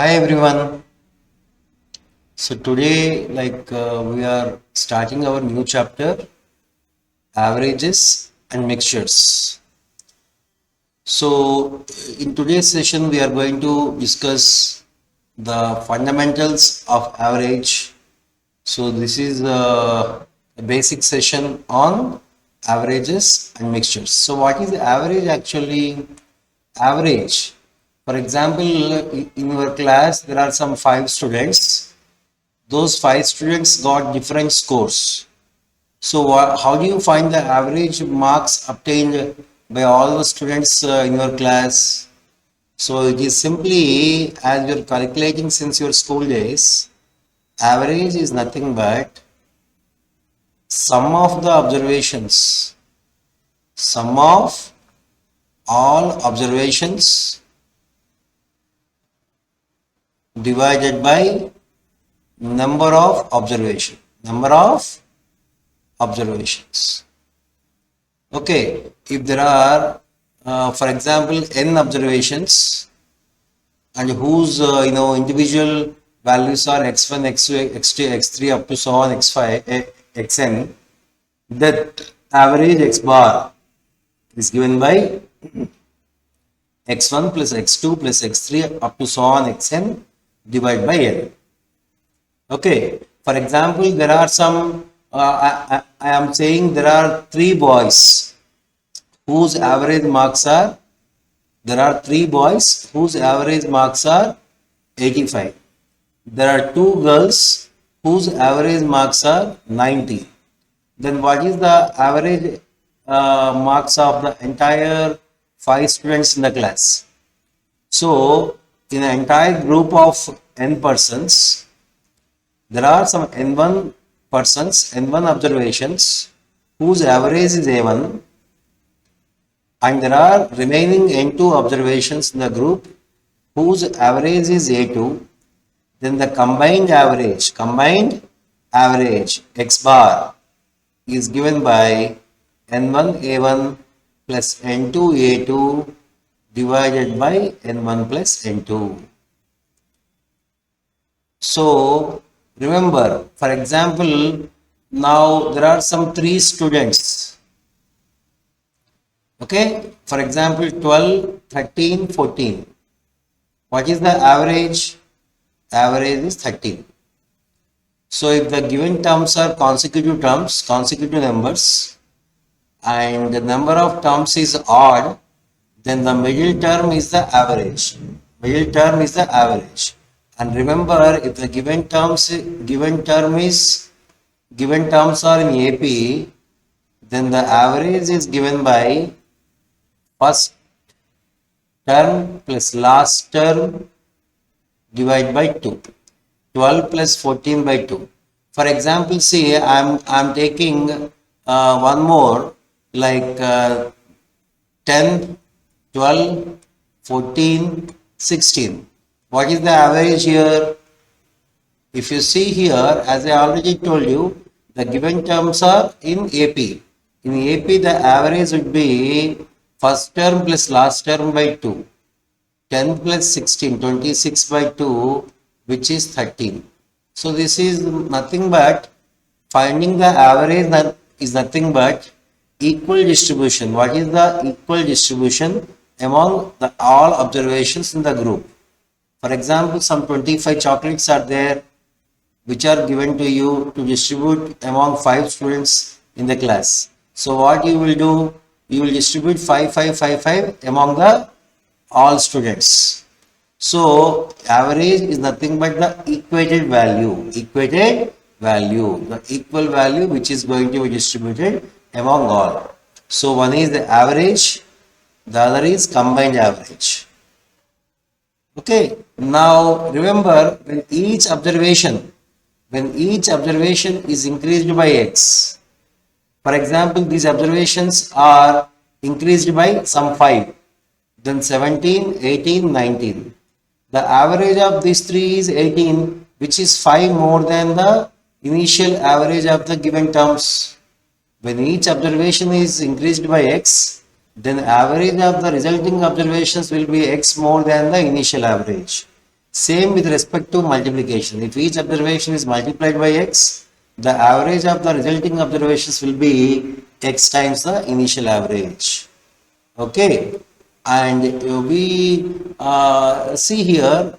Hi everyone. So today, we are starting our new chapter, averages and mixtures. So in today's session, we are going to discuss the fundamentals of average. So this is a basic session on averages and mixtures. So what is average actually? Average. For example, in your class, there are some 5 students. Those 5 students got different scores. So how do you find the average marks obtained by all the students in your class? So it is simply as you're calculating since your school days, average is nothing but sum of the observations, sum of all observations divided by number of observations. Okay, if there are for example n observations and whose individual values are x1 x2 x2 x3 up to so on x5 xn, that average x bar is given by x1 plus x2 plus x3 up to so on xn divided by n. Okay, for example, there are some, I am saying there are 3 boys whose average marks are, 85. There are 2 girls whose average marks are 90. Then what is the average marks of the entire 5 students in the class? So, in an entire group of n persons, there are some n1 persons, n1 observations whose average is a1, and there are remaining n2 observations in the group whose average is a2. Then the combined average x bar is given by n1 a1 plus n2 a2 divided by n1 plus n2. So remember, for example, now there are some 3 students. Okay, for example, 12, 13, 14. What is the average? Average is 13. So if the given terms are consecutive numbers, and the number of terms is odd, then the middle term is the average. And remember, if the given terms are in AP, then the average is given by first term plus last term divided by 2. 12 plus 14 by 2. For example, see, I'm taking one more, like 10, 12, 14, 16. What is the average here? If you see here, as I already told you, the given terms are in AP. In AP, the average would be first term plus last term by 2. 10 plus 16, 26 by 2, which is 13. So this is nothing but finding the average, that is nothing but equal distribution. What is the equal distribution among all observations in the group? For example, some 25 chocolates are there which are given to you to distribute among 5 students in the class. So what you will do? You will distribute 5, 5, 5, 5 among the all students. So average is nothing but the equated value, the equal value which is going to be distributed among all. So one is the average, the other is combined average. Okay, now remember, when each observation is increased by x, for example, these observations are increased by some 5, then 17, 18, 19. The average of these 3 is 18, which is 5 more than the initial average of the given terms. When each observation is increased by x, then average of the resulting observations will be x more than the initial average. Same with respect to multiplication. If each observation is multiplied by x, the average of the resulting observations will be x times the initial average. Okay, and we see here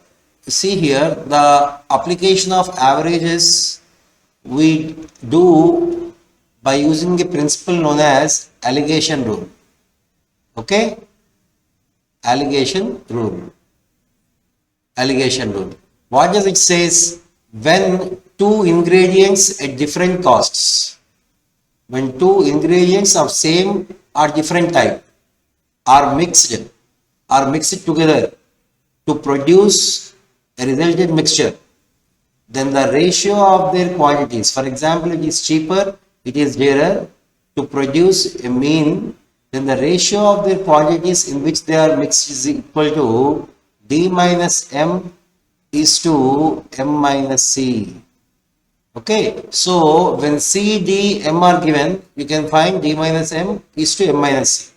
the application of averages we do by using a principle known as allegation rule. Okay, allegation rule. What does it says? When two ingredients at different costs, when two ingredients of same or different type are mixed together to produce a resultant mixture, then the ratio of their quantities, for example, it is cheaper, it is dearer to produce a mean, then the ratio of their quantities in which they are mixed is equal to D minus M is to M minus C. Okay, so when C, D, M are given, you can find D minus M is to M minus C.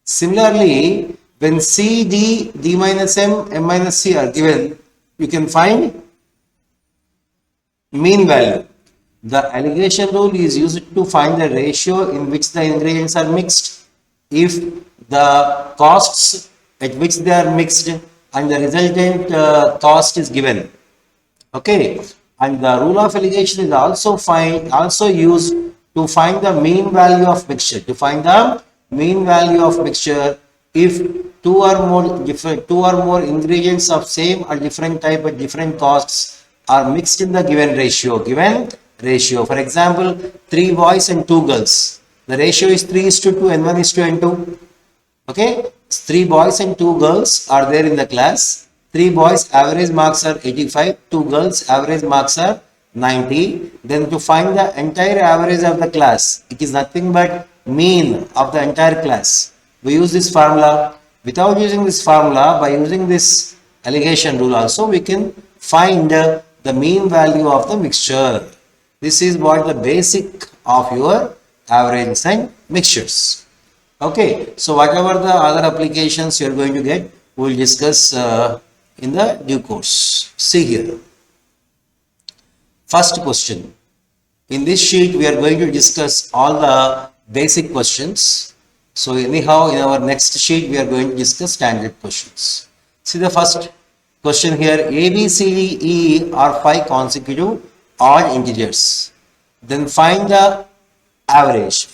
Similarly, when C, D, D minus M, M minus C are given, you can find mean value. The allegation rule is used to find the ratio in which the ingredients are mixed if the costs at which they are mixed and the resultant cost is given. Okay, and the rule of allegation is also used to find the mean value of mixture. If two or more ingredients of same or different type at different costs are mixed in the given ratio. For example, 3 boys and 2 girls. The ratio is 3:2 and 1:2. Okay, 3 boys and 2 girls are there in the class. 3 boys average marks are 85, 2 girls average marks are 90. Then to find the entire average of the class, it is nothing but mean of the entire class. We use this formula. Without using this formula, by using this allegation rule also, we can find the mean value of the mixture. This is what the basic of your averages and mixtures. Okay, so whatever the other applications you are going to get, we will discuss in the due course. See here. First question. In this sheet, we are going to discuss all the basic questions. So anyhow, in our next sheet, we are going to discuss standard questions. See the first question here. A, B, C, D, E are 5 consecutive odd integers. Then find the average.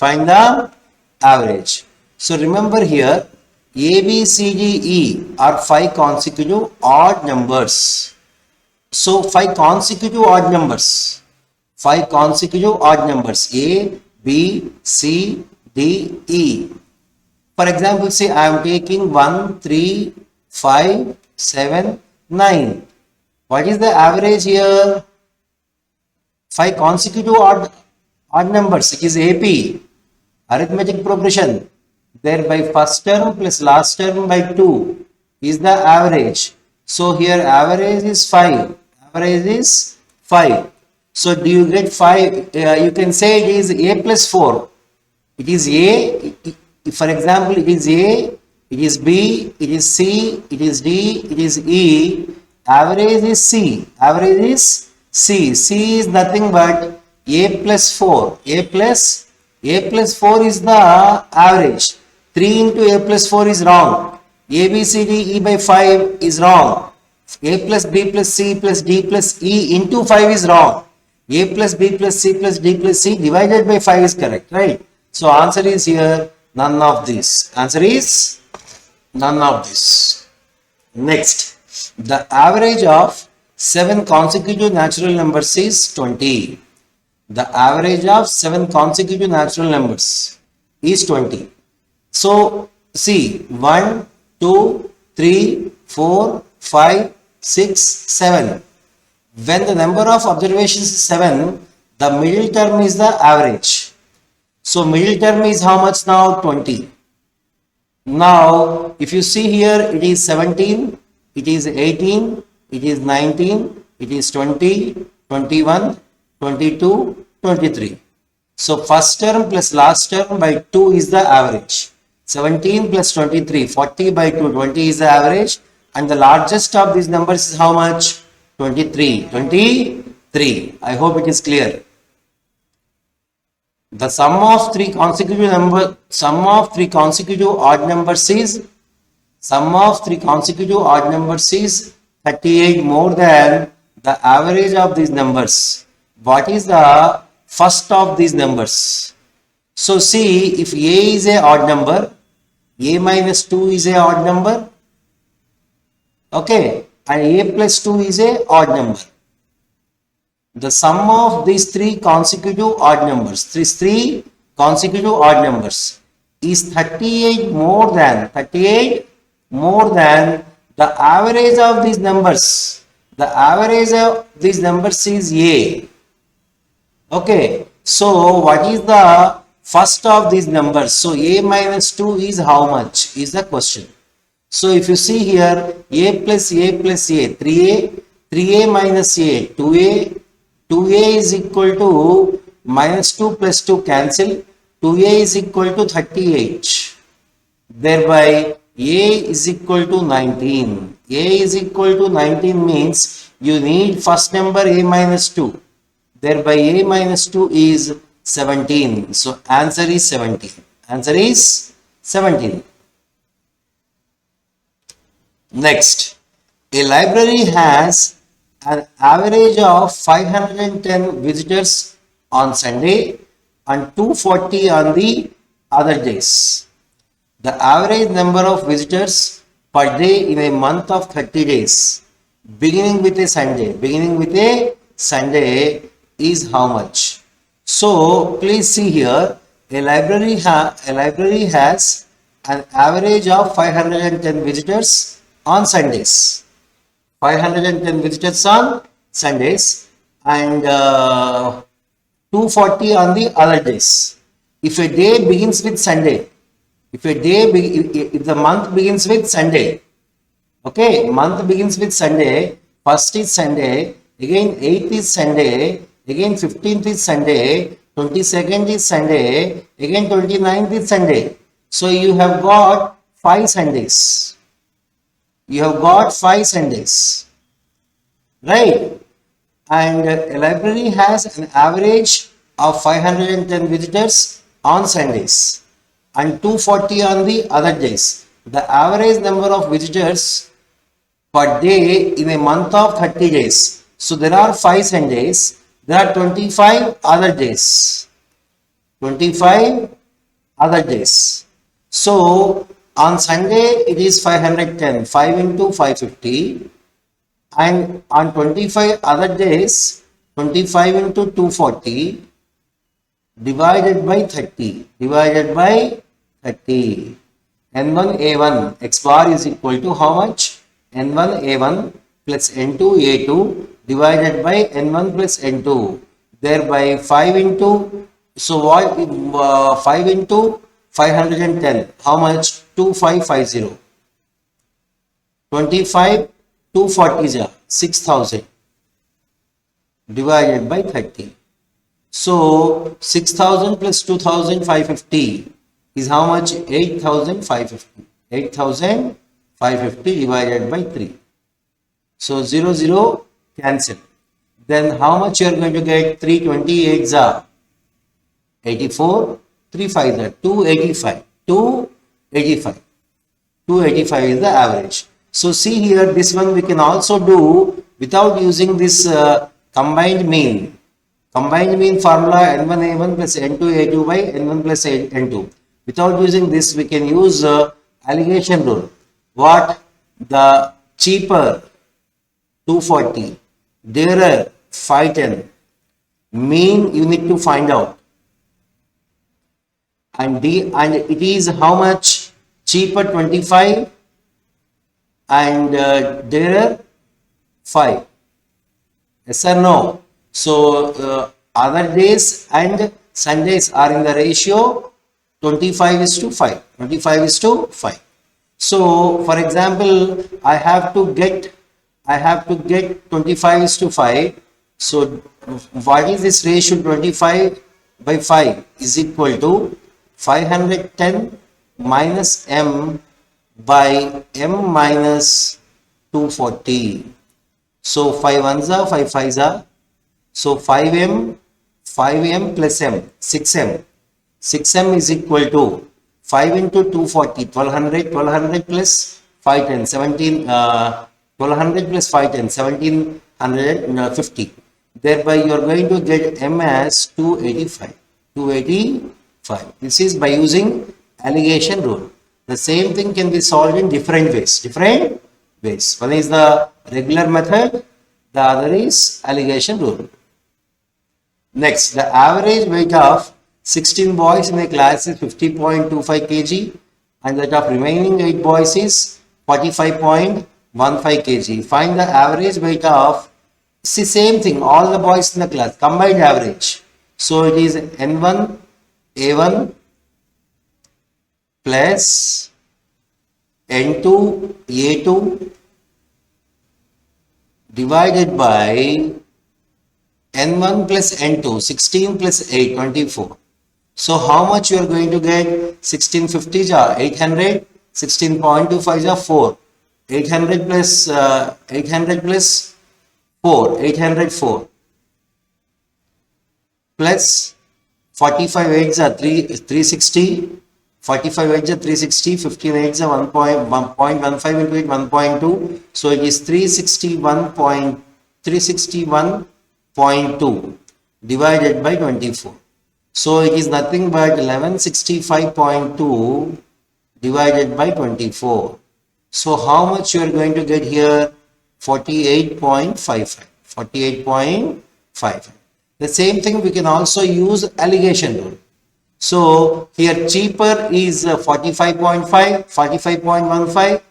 So remember here, A, B, C, D, E are 5 consecutive odd numbers. So 5 consecutive odd numbers. A, B, C, D, E. For example, say I am taking 1, 3, 5, 7, 9. What is the average here? 5 consecutive odd numbers. It is AP, arithmetic progression. Thereby first term plus last term by 2 is the average. So here average is 5. So do you get 5? You can say it is A plus 4. It is A. For example, it is A, it is B, it is C, it is D, it is E. Average is C. C is nothing but A plus 4. A plus 4 is the average. 3 into A plus 4 is wrong. A, B, C, D, E by 5 is wrong. A plus B plus C plus D plus E into 5 is wrong. A plus B plus C plus D plus C divided by 5 is correct, right? So answer is here none of this. Answer is none of this. Next, the average of 7 consecutive natural numbers is 20. The average of 7 consecutive natural numbers is 20. So see 1, 2, 3, 4, 5, 6, 7. When the number of observations is 7, the middle term is the average. So middle term is how much now? 20. Now if you see here, it is 17, it is 18, it is 19, it is 20, 21, 22, 23. So first term plus last term by 2 is the average. 17 plus 23, 40 by 2, 20 is the average. And the largest of these numbers is how much? 23. 23. I hope it is clear. The sum of three consecutive odd numbers is 38 more than the average of these numbers. What is the first of these numbers? So see, if A is a odd number, A minus 2 is a odd number, okay, and A plus 2 is a odd number. The sum of these three consecutive odd numbers, is 38 more than the average of these numbers. The average of these numbers is A. Okay, so what is the first of these numbers? So A minus 2 is how much is the question. So if you see here, A plus A, 3A minus A, 2A is equal to minus 2 plus 2 cancel, 2A is equal to 38. Thereby A is equal to 19. A is equal to 19 means you need first number A minus 2. Thereby A minus 2 is 17. So answer is 17. Answer is 17. Next, a library has an average of 510 visitors on Sunday and 240 on the other days. The average number of visitors per day in a month of 30 days beginning with a Sunday is how much? So please see here, a library has an average of 510 visitors on Sundays. 510 visitors on Sundays and 240 on the other days. If a day begins with Sunday, if the month begins with Sunday, okay, month begins with Sunday, first is Sunday, again 8th is Sunday, again 15th is Sunday, 22nd is Sunday, again 29th is Sunday. So you have got 5 Sundays. You have got 5 Sundays, right? And a library has an average of 510 visitors on Sundays and 240 on the other days. The average number of visitors per day in a month of 30 days. So there are 5 Sundays, there are 25 other days. 25 other days. So on Sunday it is 510, 5 into 550, and on 25 other days 25 into 240 divided by 30, n1 a1 x bar is equal to how much? n1 a1 plus n2 a2 divided by n1 plus n2, thereby 5 into, so what, 5 into 510, how much? 2550. 25 240 is 6000 divided by 30. So 6000 plus 2550 is how much? 8550. 8550 divided by 3. So 0 0 cancel. Then how much you are going to get? 328 are 84, 3 5 are 285. 285 is the average. So see here, this one we can also do without using this combined mean. Combined mean formula n1 a1 plus n2 a2 by n1 plus n2. Without using this, we can use alligation rule. What? The cheaper 240, dearer 510. Mean you need to find out. And it is how much? Cheaper 25 and dearer 5. Yes or no? So other days and Sundays are in the ratio 25 is to 5. 25 is to 5. So for example, I have to get 25 is to 5. So what is this ratio? 25 by 5 is equal to 510 minus m by m minus 240. So 5 ones are 5 fives are. So 5m plus m, 6m. 6m is equal to 5 into 240, 1200, 1200 plus 510, 1200 plus 510, 1750. Thereby you are going to get m as 285. 285. This is by using alligation rule. The same thing can be solved in different ways. One is the regular method, the other is alligation rule. Next, the average weight of 16 boys in a class is 50.25 kg and that of remaining 8 boys is 45.15 kg. Find the average weight of, see, same thing, all the boys in the class, combined average. So it is N1 A1 plus N2 A2 divided by N1 plus N2, 16 plus 8, 24. So how much you are going to get? 1650 are 800, 16.25 are 4. 800 plus 4, 804 plus 45 8s are 360, 45 8s are 360, 15 8s are 1.15 into it 1.2. So it is 361.2 divided by 24. So it is nothing but 1165.2 divided by 24. So how much you are going to get here? 48.55. 48.55. The same thing we can also use alligation rule. So here cheaper is 45.5, 45.15,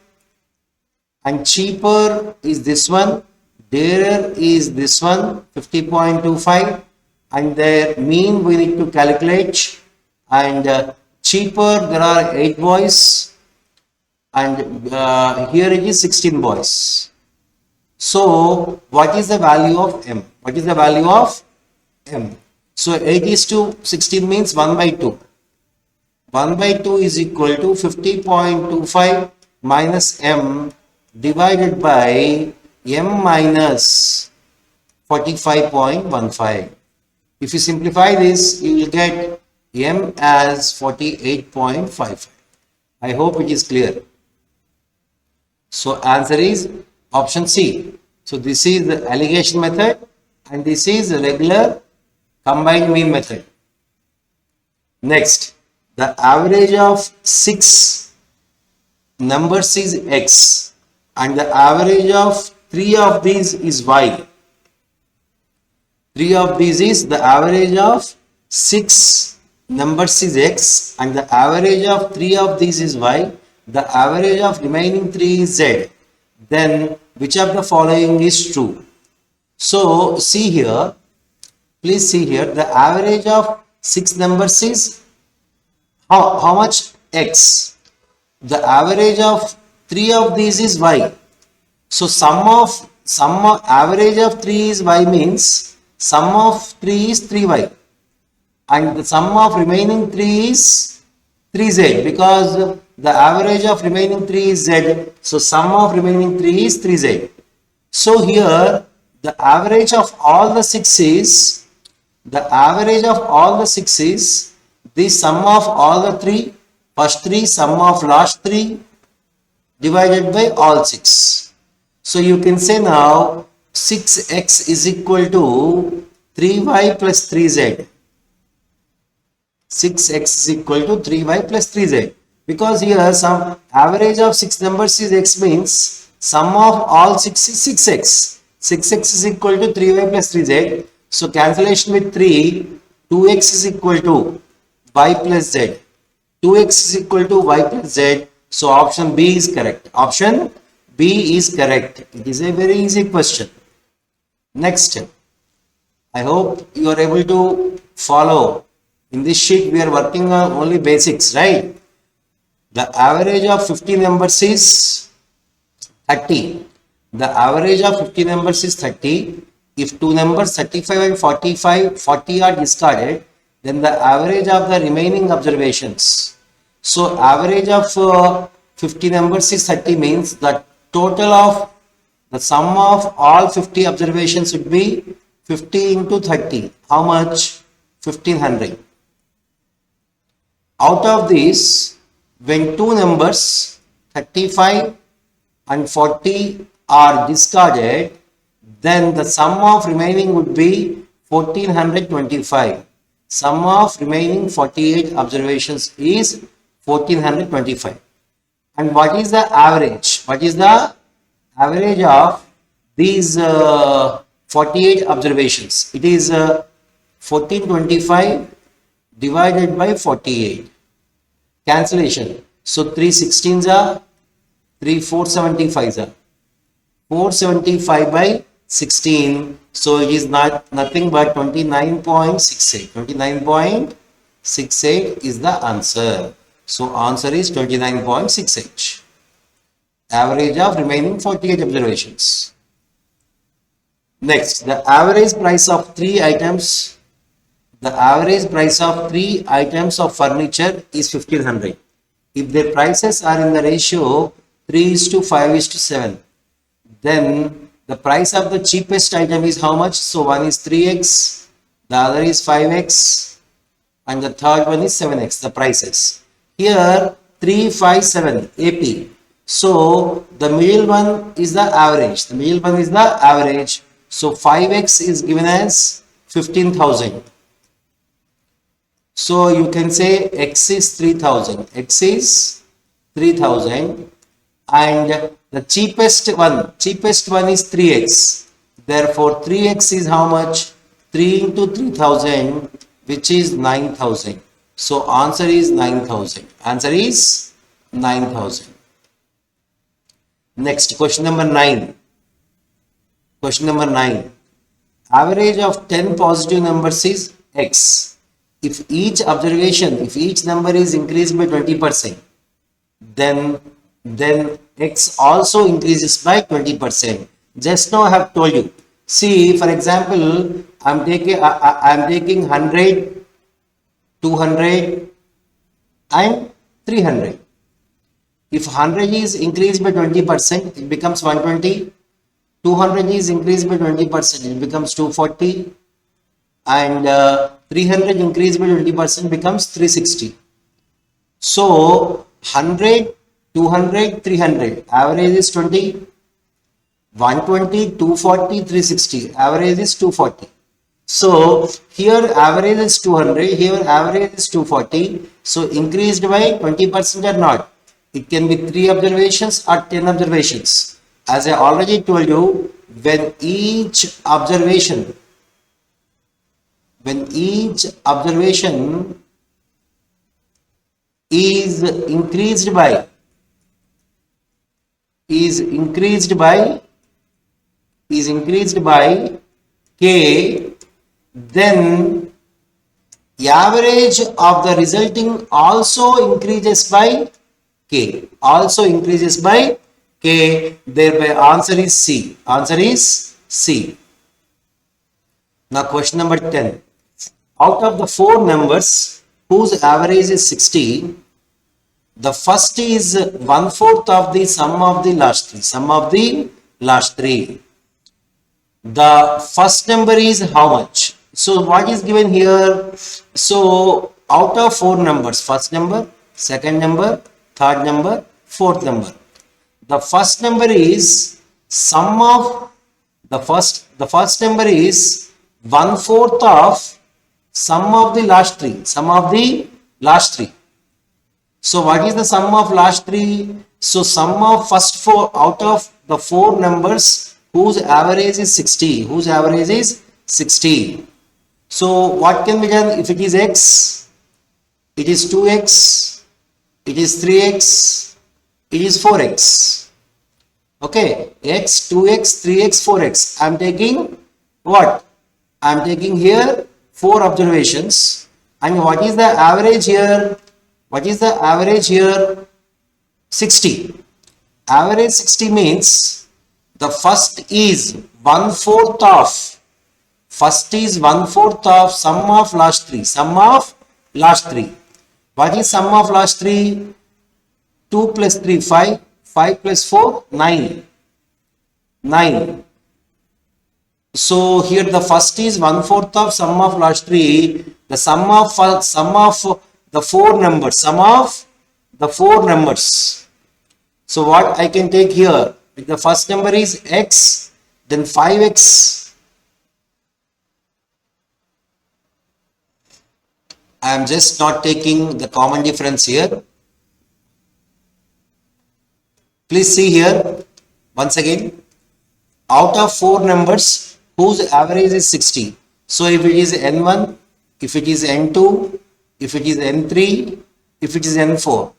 and cheaper is this one, dearer is this one, 50.25, and their mean we need to calculate, and cheaper there are 8 boys and here it is 16 boys. So what is the value of m? What is the value of m? So 8 is to 16 means 1 by 2. 1 by 2 is equal to 50.25 minus m divided by m minus 45.15. If you simplify this, you will get m as 48.55. I hope it is clear. So answer is option C. So this is the alligation method and this is the regular combined mean method. Next, the average of 6 numbers is x and the average of 3 of these is y. 3 of these is the average of 6 numbers is x and the average of 3 of these is y. The average of remaining 3 is z. Then which of the following is true? So see here, please see here, the average of 6 numbers is how much? X. The average of 3 of these is y. So sum of average of 3 is y means sum of 3 is 3y and the sum of remaining 3 is 3z because the average of remaining 3 is z. So sum of remaining 3 is 3z. So here the average of all the 6 is the sum of all the 3, first 3, sum of last 3 divided by all 6. So you can say now 6x is equal to 3y plus 3z. 6x is equal to 3y plus 3z because here some average of 6 numbers is x means sum of all 6 is 6x. 6x is equal to 3y plus 3z. So cancellation with 3, 2x is equal to y plus z. 2x is equal to y plus z. So option B is correct. Option B is correct. It is a very easy question. Next, I hope you are able to follow. In this sheet we are working on only basics, right? The average of 50 numbers is 30. The average of 50 numbers is 30. If two numbers 35 and 40 are discarded, then the average of the remaining observations. So average of 50 numbers is 30 means the total of The sum of all 50 observations would be 50 into 30. How much? 1500. Out of this, when two numbers 35 and 40 are discarded, then the sum of remaining would be 1425. Sum of remaining 48 observations is 1425. And what is the average? What is the average of these 48 observations? It is 1425 divided by 48. Cancellation. So 3 16s are 3 475s are 475 by 16. So it is nothing but 29.68. 29.68 is the answer. So answer is 29.68. Average of remaining 48 observations. Next, the average price of three items. The average price of 3 items of furniture is 1500. If their prices are in the ratio 3:5:7, then the price of the cheapest item is how much? So one is 3x, the other is 5x, and the third one is 7x, the prices. Here 357 AP. So the middle one is the average. The middle one is the average. So 5x is given as 15,000. So you can say x is 3000. X is 3000, and the cheapest one is 3x. Therefore 3x is how much? 3 into 3000, which is 9000. So answer is 9000. Answer is 9000. Next, question number 9. Question number 9. Average of 10 positive numbers is x. If each number is increased by 20%, then x also increases by 20%. Just now I have told you. See, for example, I'm taking 100, 200 and 300. If 100 is increased by 20%, it becomes 120. 200 is increased by 20%, it becomes 240. And 300 increased by 20% becomes 360. So 100, 200, 300. Average is 20. 120, 240, 360. Average is 240. So here average is 200. Here average is 240. So increased by 20% or not? It can be 3 observations or 10 observations. As I already told you, when each observation is increased by k, then the average of the resulting also increases by k. Thereby answer is C. Answer is C. Now question number 10. Out of the 4 numbers whose average is 60, the first is 1/4 of the sum of the last 3. The first number is how much? So what is given here? So out of 4 numbers, first number, second number, third number, fourth number. The first number is sum of the first number is 1/4 of sum of the last 3. So what is the sum of last 3? So sum of first 4 out of the 4 numbers whose average is 60. So what can be done? If it is x, it is 2x, it is 3x, it is 4x. Okay, x, 2x, 3x, 4x. I am taking what? I am taking here 4 observations. And what is the average here? 60. Average 60 means the first is 1/4 of. First is 1/4 of sum of last 3. What is sum of last 3? 2 plus 3, 5. 5 plus 4, 9. 9. So here the first is 1/4 of sum of last 3. The sum of the four numbers. Sum of the four numbers. So what I can take here? The first number is x, then 5x. I am just not taking the common difference here. Please see here once again. Out of four numbers whose average is 60. So if it is n1, if it is n2, if it is n3, if it is n4.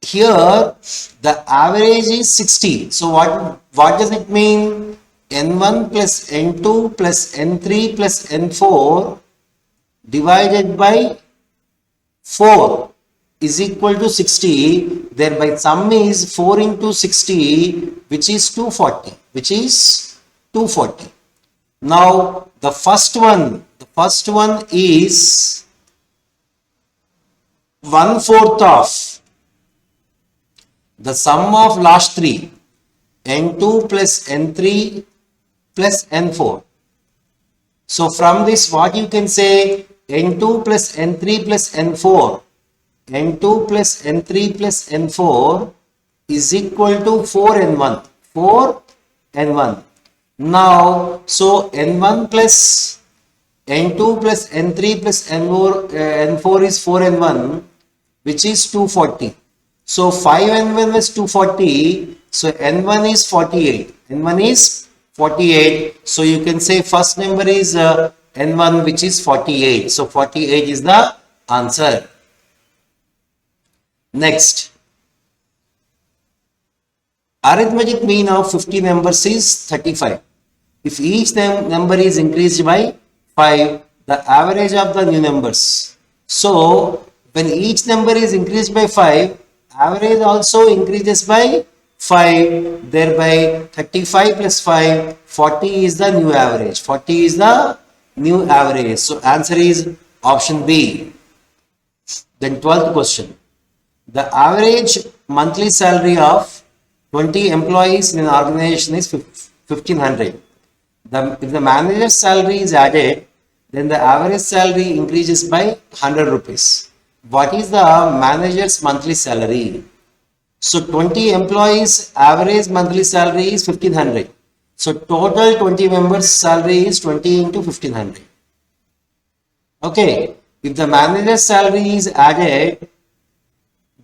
Here the average is 60. So what does it mean? n1 plus n2 plus n3 plus n4 divided by 4 is equal to 60. Thereby sum is 4 into 60, which is 240. Which is 240. Now the first one is 1/4 of the sum of last 3, n2 plus n3 plus n4. So from this what you can say, n2 plus n3 plus n4, n2 plus n3 plus n4 is equal to 4n1. 4n1. Now, so n1 plus n2 plus n3 plus n4 is 4n1, which is 240. So 5n1 is 240. So n1 is 48. n1 is 48. So you can say first number is n1, which is 48. So 48 is the answer. Next, arithmetic mean of 50 numbers is 35. If each number is increased by 5, the average of the new numbers. So when each number is increased by 5, average also increases by 5. Thereby 35 plus 5, 40 is the new average. 40 is the new average. So answer is option B. Then 12th question. The average monthly salary of 20 employees in an organization is 1500. If the manager's salary is added, then the average salary increases by 100 rupees. What is the manager's monthly salary? So 20 employees average monthly salary is 1500. So total 20 members salary is 20 into 1500. Okay. If the manager's salary is added,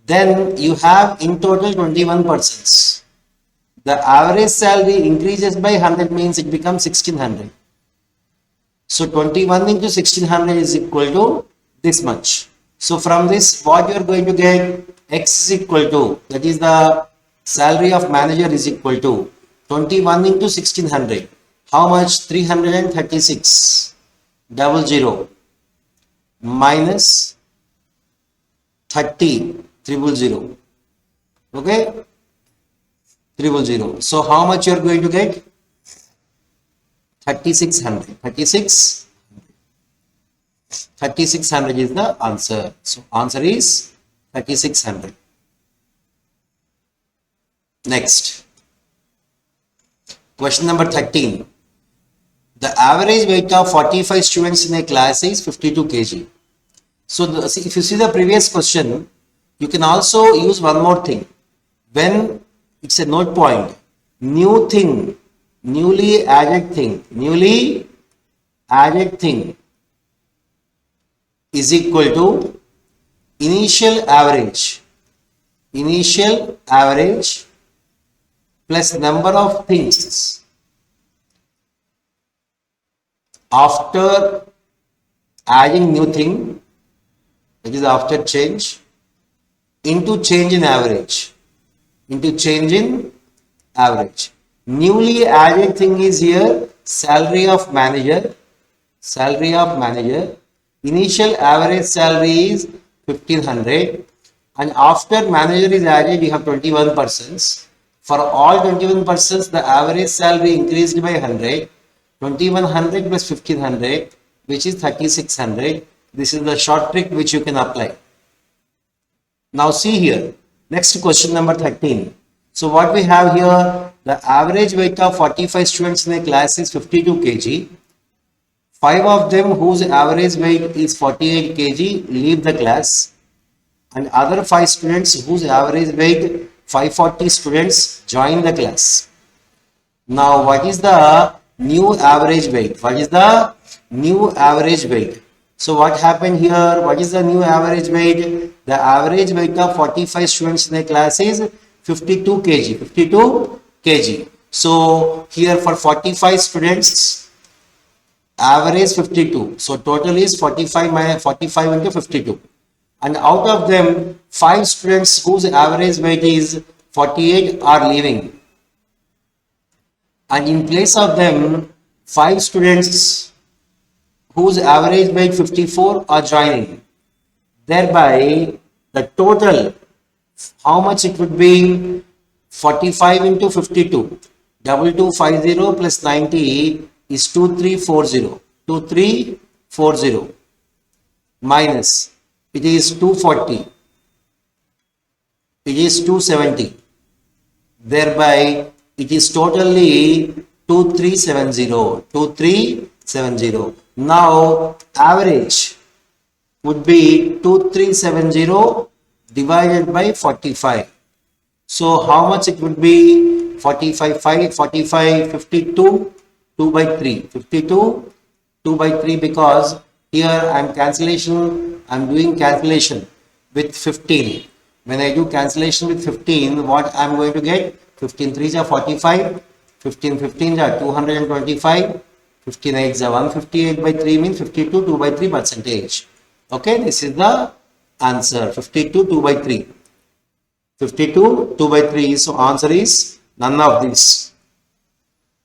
then you have in total 21 persons. The average salary increases by 100 means it becomes 1600. So 21 into 1600 is equal to this much. So from this what you are going to get, x is equal to, that is the salary of manager is equal to 21 into 1600. How much? 336 00 minus 30 000. Okay, 000. So how much you are going to get? 3600. 3600 is the answer. So answer is 3600. Next, question number 13. The average weight of 45 students in a class is 52 kg. So if you see the previous question, you can also use one more thing. When it's a note point, new thing, newly added thing is equal to initial average plus number of things after adding new thing, that is after change, into change in average, Newly added thing is here salary of manager. Initial average salary is 1500, and after manager is added you have 21 persons. For all 21 persons the average salary increased by 100. 2100 plus 1500, which is 3600. This is the short trick which you can apply. Now see here, next question number 13. So what we have here, the average weight of 45 students in a class is 52 kg. 5 of them whose average weight is 48 kg leave the class, and other 5 students whose average weight 540 students join the class. Now, what is the new average weight? What is the new average weight? So, what happened here? What is the new average weight? The average weight of 45 students in a class is 52 kg. 52 kg. So, here for 45 students, average 52. So, total is 45 minus 45 into 52. And out of them, 5 students whose average weight is 48 are leaving. And in place of them, 5 students whose average weight 54 are joining. Thereby, the total, how much it would be? 45 into 52. 2250 plus 90 is 2340. 2340 minus, it is 240. It is 270. Thereby, it is totally 2370. 2370. Now, average would be 2370 divided by 45. So, how much it would be? 45, 52, 2 by 3. 52, 2 by 3, because here I am doing cancellation with 15. When I do cancellation with 15, what I am going to get? 15 3s are 45, 15 15s are 225, 15 8s are 158 by 3 means 52 2 by 3 percentage. Okay, this is the answer. 52 2 by 3. 52 2 by 3. So answer is none of these.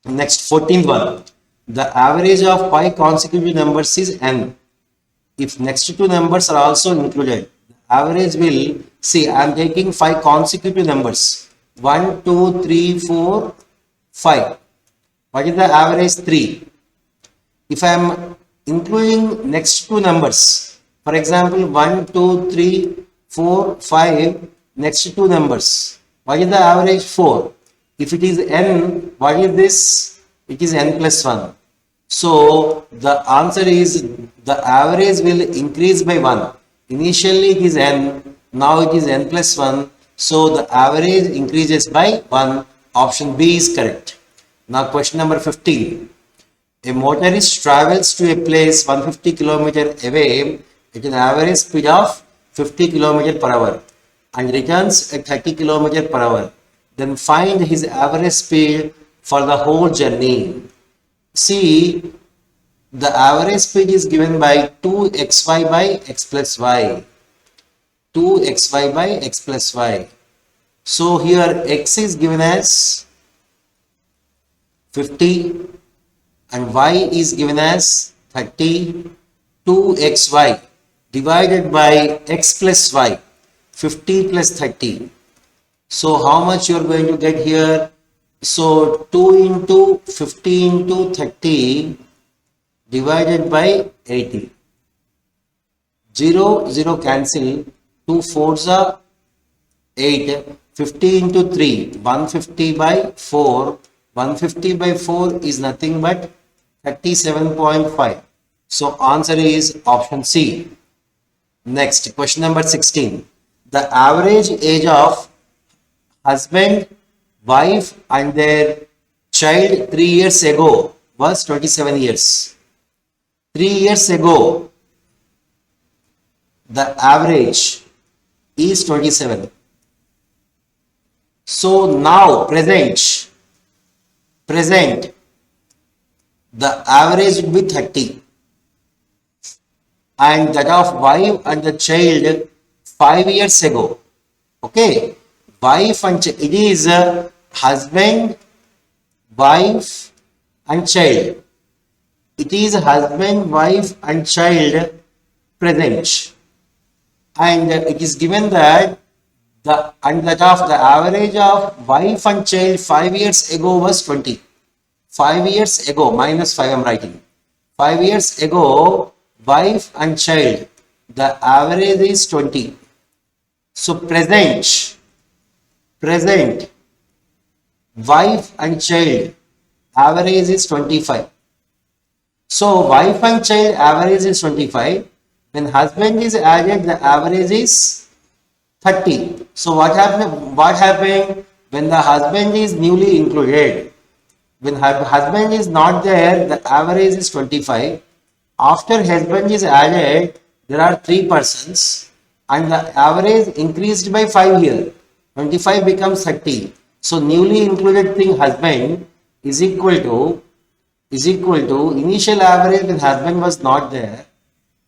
Next, 14th one. The average of 5 consecutive numbers is n. If next two numbers are also included, the average will, see, I am taking 5 consecutive numbers. 1, 2, 3, 4, 5. What is the average? 3. If I am including next two numbers, for example, 1, 2, 3, 4, 5, next two numbers, what is the average? 4. If it is n, what is this? It is n plus 1. So, the answer is the average will increase by 1. Initially it is n, now it is n plus 1. So, the average increases by 1. Option B is correct. Now, question number 15. A motorist travels to a place 150 km away at an average speed of 50 km per hour and returns at 30 km per hour. Then find his average speed for the whole journey. See, the average speed is given by 2xy by x plus y. 2xy by x plus y. So here x is given as 50 and y is given as 30. 2xy divided by x plus y. 50 plus 30. So how much you are going to get here? So 2 into 50 into 30 divided by 80. 0, 0 cancel. 2 4s are 8. 50 into 3, 150 by 4. 150 by 4 is nothing but 37.5. So answer is option C. Next, question number 16. The average age of husband, wife and their child 3 years ago was 27 years. 3 years ago, the average is 27. So now present, the average would be 30. And that of wife and the child 5 years ago. Okay. Wife and child, it is husband, wife and child. It is husband, wife and child present. And it is given that the average of wife and child 5 years ago was 20. 5 years ago, minus 5 I am writing. 5 years ago, wife and child, the average is 20. So present, wife and child average is 25. So wife and child average is 25. When husband is added, the average is 30. So what happened? What happened when the husband is newly included? When husband is not there, the average is 25. After husband is added, there are three persons and the average increased by 5 here. 25 becomes 30. So newly included thing husband is equal to initial average when husband was not there.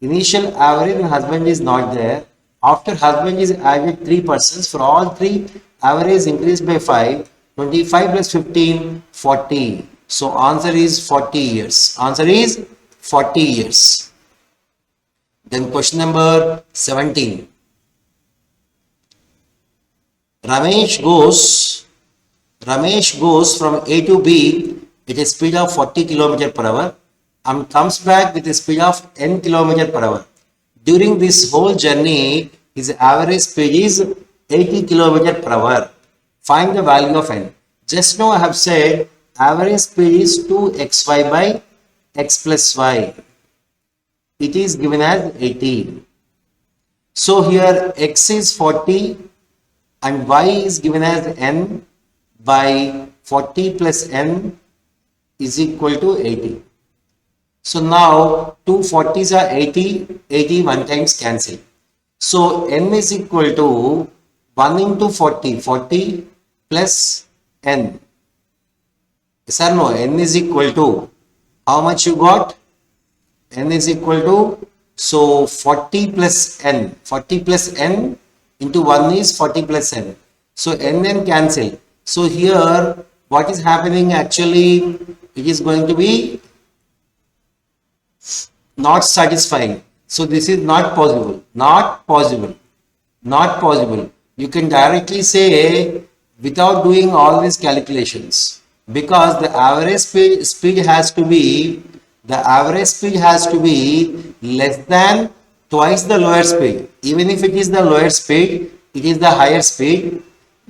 Initial average when husband is not there. After husband is added three persons, for all three average increased by 5. 25 plus 15, 40. So answer is 40 years. Answer is 40 years. Then question number 17. Ramesh goes from A to B with a speed of 40 km per hour and comes back with a speed of n km per hour. During this whole journey, his average speed is 80 km per hour. Find the value of n. Just now I have said average speed is 2xy by x plus y. It is given as 80. So here x is 40 and y is given as n by 40 plus n is equal to 80. So now 2 40s are 80, 80 one times cancel. So n is equal to 1 into 40, 40 plus n. Yes or no? N is equal to, how much you got? N is equal to, so 40 plus n. 40 plus n into 1 is 40 plus n. So n cancel. So here what is happening actually, it is going to be not satisfying. So this is not possible. Not possible. Not possible. You can directly say without doing all these calculations, because the average speed has to be less than twice the lower speed. Even if it is the lower speed, it is the higher speed.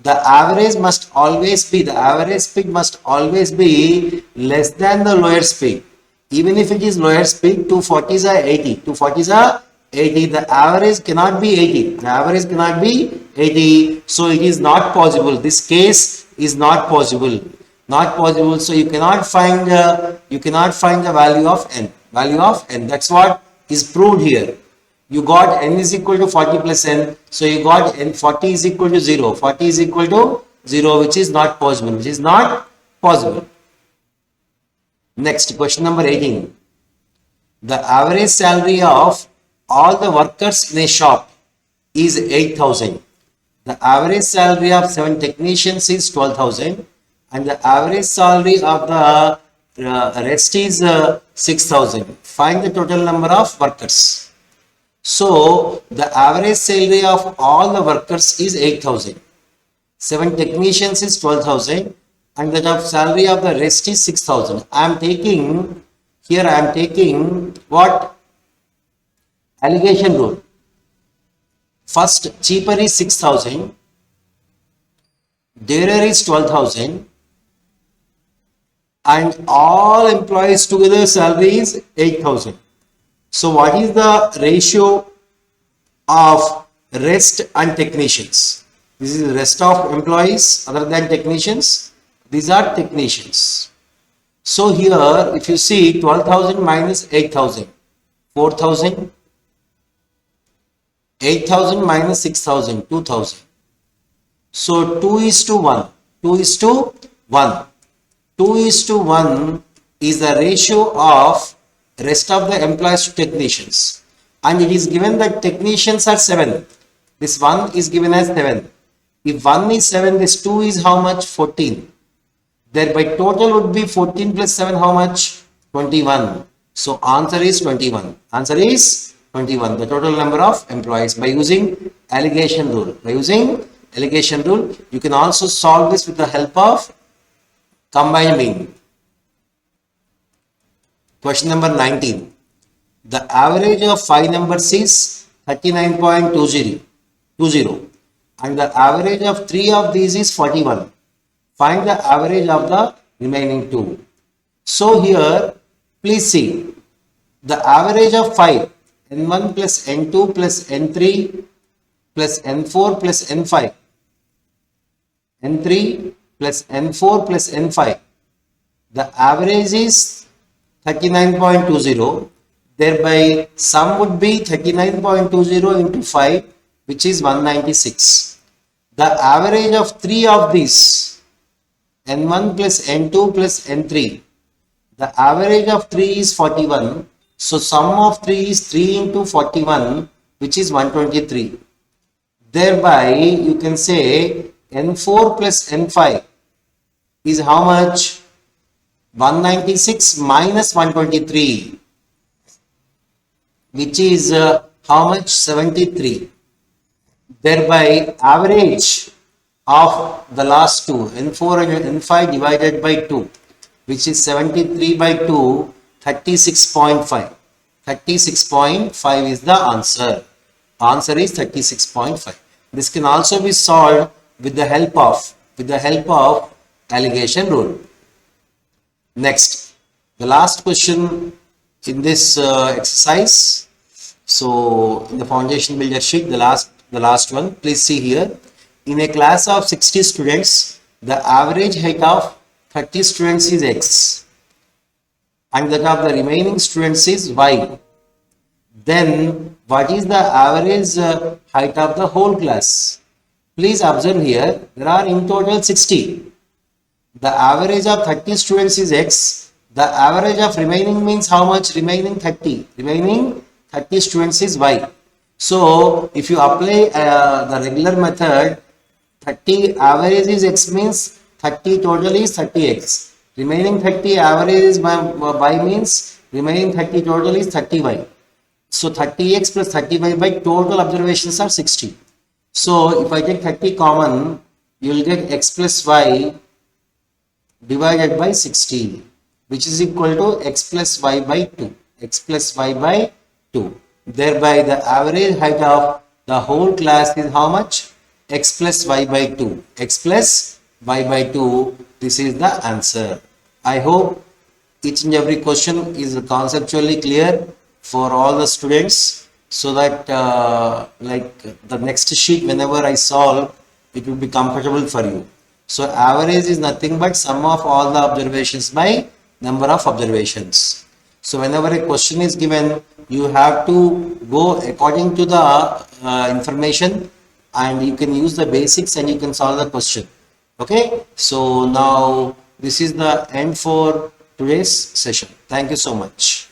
The average speed must always be less than the lower speed. Even if it is lower speed, 240s are 80. 240s are 80. The average cannot be 80. The average cannot be 80. So it is not possible. This case is not possible. Not possible. So you cannot find the value of n. Value of n. That's what is proved here. You got n is equal to 40 plus n. So you got n 40 is equal to 0. 40 is equal to 0, which is not possible. Which is not possible. Next, question number 18. The average salary of all the workers in a shop is 8,000. The average salary of 7 technicians is 12,000. And the average salary of the rest is 6,000. Find the total number of workers. So the average salary of all the workers is 8,000. 7 technicians is 12,000. And the salary of the rest is 6,000. I am taking what? Allegation rule. First, cheaper is 6,000. Dearer is 12,000. And all employees together salary is 8,000. So what is the ratio of rest and technicians? This is rest of employees other than technicians. These are technicians. So here if you see 12,000 minus 8,000, 4,000, 8,000 minus 6,000, 2,000. So 2 is to 1, 2 is to 1. 2 is to 1 is the ratio of rest of the employees to technicians. And it is given that technicians are 7. This 1 is given as 7. If 1 is 7, this 2 is how much? 14. Thereby total would be 14 plus 7 how much? 21. So answer is 21. Answer is 21. The total number of employees by using allegation rule. By using allegation rule, you can also solve this with the help of combined mean. Question number 19. The average of 5 numbers is 39.20 and the average of 3 of these is 41. Find the average of the remaining 2. So here, please see, the average of 5, n1 plus n2 plus n3 plus n4 plus n5, n3 plus n4 plus n5, the average is 39.20, thereby sum would be 39.20 into 5, which is 196. The average of 3 of these, n1 plus n2 plus n3, the average of 3 is 41. So sum of 3 is 3 into 41, which is 123. Thereby you can say n4 plus n5 is how much? 196 minus 123, which is how much? 73. Thereby average of the last two, n4 and n5 divided by 2, which is 73 by 2, 36.5. 36.5 is the answer. Answer is 36.5. This can also be solved with the help of alligation rule. Next, the last question in this exercise. So in the foundation builder sheet, the last one, please see here. In a class of 60 students, the average height of 30 students is X and that of the remaining students is Y. Then what is the average height of the whole class? Please observe here, there are in total 60. The average of 30 students is X. The average of remaining means how much? Remaining 30. Remaining 30 students is Y. So if you apply the regular method, 30 average is X means 30 total is 30X. Remaining 30 average is Y means remaining 30 total is 30Y. So 30X plus 30Y by total observations are 60. So if I take 30 common, you will get X plus Y divided by 60, which is equal to X plus Y by 2. X plus Y by 2. Thereby the average height of the whole class is how much? X plus Y by 2. X plus Y by 2. This is the answer. I hope each and every question is conceptually clear for all the students, so that like the next sheet whenever I solve, it will be comfortable for you. So average is nothing but sum of all the observations by number of observations. So whenever a question is given, you have to go according to the information, and you can use the basics and you can solve the question. Okay, so now this is the end for today's session. Thank you so much.